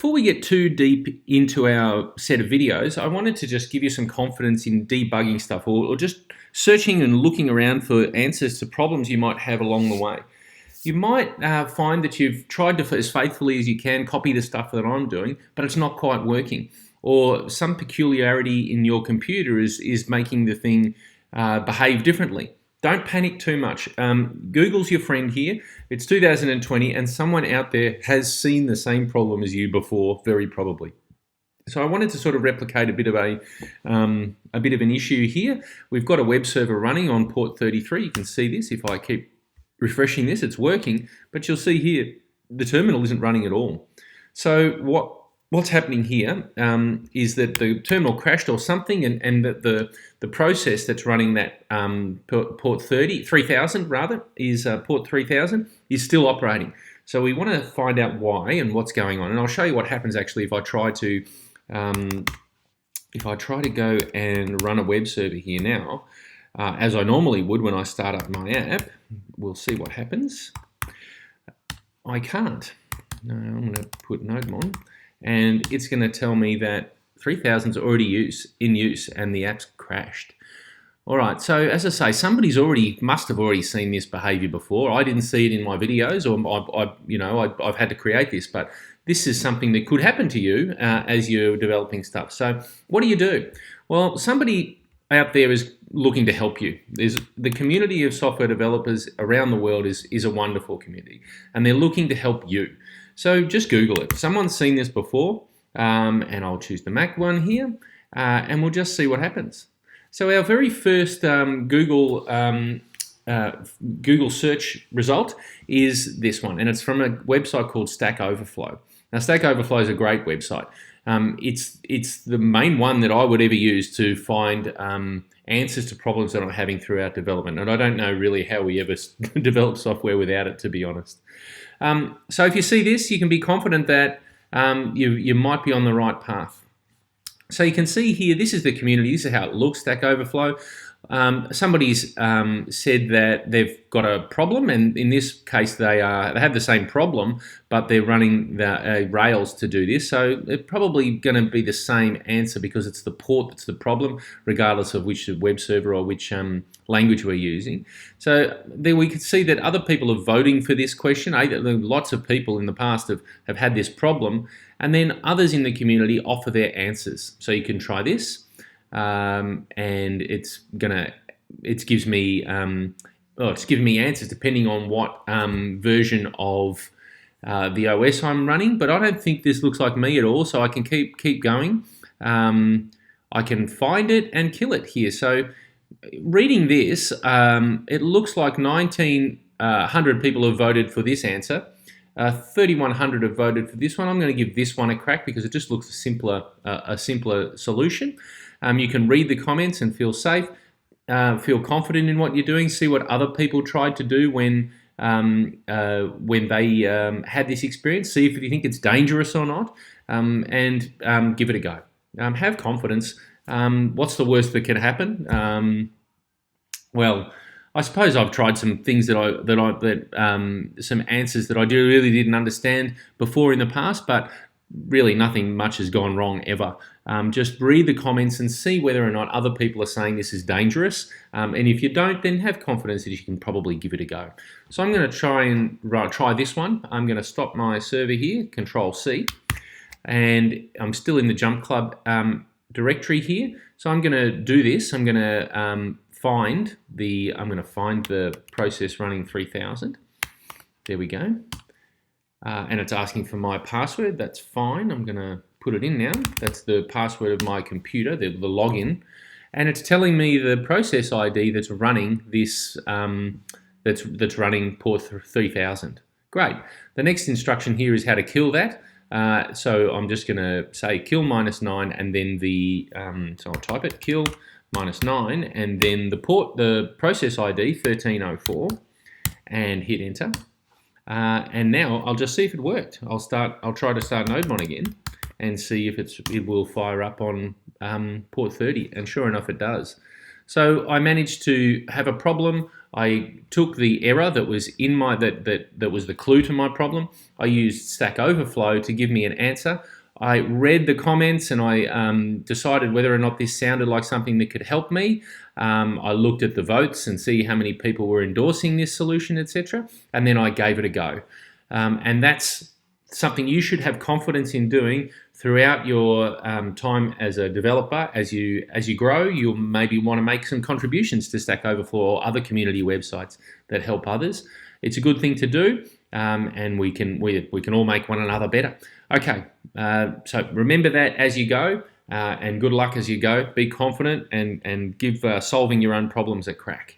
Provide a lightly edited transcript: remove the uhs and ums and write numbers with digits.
Before we get too deep into our set of videos, I wanted to just give you some confidence in debugging stuff or just searching and looking around for answers to problems you might have along the way. You might find that you've tried to, as faithfully as you can, copy the stuff that I'm doing, but it's not quite working. Or some peculiarity in your computer is making the thing behave differently. Don't panic too much. Google's your friend here. It's 2020 and someone out there has seen the same problem as you before, very probably. So I wanted to sort of replicate a bit of an issue here. We've got a web server running on port 33. You can see this. If I keep refreshing this, it's working, but you'll see here the terminal isn't running at all. So what's happening here is that the terminal crashed or something, and that the process that's running that port 3000 rather is port 3000 is still operating. So we want to find out why and what's going on, and I'll show you what happens actually if I try to go and run a web server here now, as I normally would when I start up my app. We'll see what happens. I can't. No, I'm going to put node on, and it's going to tell me that 3000 is already in use and the app's crashed. All right, so as I say, somebody's must have already seen this behavior before. I didn't see it in my videos, or I've had to create this, but this is something that could happen to you as you're developing stuff. So what do? Well, somebody out there is looking to help you. There's the community of software developers around the world is a wonderful community, and they're looking to help you. So just Google it. Someone's seen this before, and I'll choose the Mac one here, and we'll just see what happens. So our very first Google search result is this one, and it's from a website called Stack Overflow. Now, Stack Overflow is a great website. It's the main one that I would ever use to find answers to problems that I'm having throughout development, and I don't know really how we ever develop software without it, to be honest. So if you see this, you can be confident that you might be on the right path. So you can see here, this is the community. This is how it looks, Stack Overflow. Somebody's said that they've got a problem, and in this case they have the same problem, but they're running the Rails to do this. So it's probably going to be the same answer because it's the port that's the problem, regardless of which web server or which language we're using. So there we can see that other people are voting for this question. Lots of people in the past have had this problem, and then others in the community offer their answers. So you can try this. And it's giving me answers depending on what version of the OS I'm running. But I don't think this looks like me at all, so I can keep going. I can find it and kill it here. So reading this, it looks like 1,900 people have voted for this answer. 3,100 have voted for this one. I'm going to give this one a crack because it just looks a simpler solution. You can read the comments and feel safe, feel confident in what you're doing, see what other people tried to do when they had this experience, see if you think it's dangerous or not, and give it a go. Have confidence. What's the worst that can happen? Well, I suppose I've tried some things some answers that I really didn't understand before in the past, but really nothing much has gone wrong ever. Just read the comments and see whether or not other people are saying this is dangerous. And if you don't, then have confidence that you can probably give it a go. So I'm going to try this one. I'm going to stop my server here, Control C, and I'm still in the Jump Club directory here. So I'm going to do this. I'm going to find the process running 3000. There we go. And it's asking for my password. That's fine. I'm going to put it in now. That's the password of my computer, the login. And it's telling me the process ID that's running this, that's running port 3000. Great. The next instruction here is how to kill that. So I'm just going to say kill -9, and then so I'll type it, kill -9, and then the process ID 1304, and hit enter. And now I'll just see if it worked. I'll try to start NodeMon again and see if it will fire up on port 30, and sure enough it does. So I managed to have a problem. I took the error that was in my that was the clue to my problem. I used Stack Overflow to give me an answer. I read the comments and I decided whether or not this sounded like something that could help me. I looked at the votes and see how many people were endorsing this solution, etc. And then I gave it a go. And that's something you should have confidence in doing throughout your time as a developer. As you grow, you'll maybe want to make some contributions to Stack Overflow or other community websites that help others. It's a good thing to do, and we can all make one another better. Okay, so remember that as you go, and good luck as you go. Be confident and give solving your own problems a crack.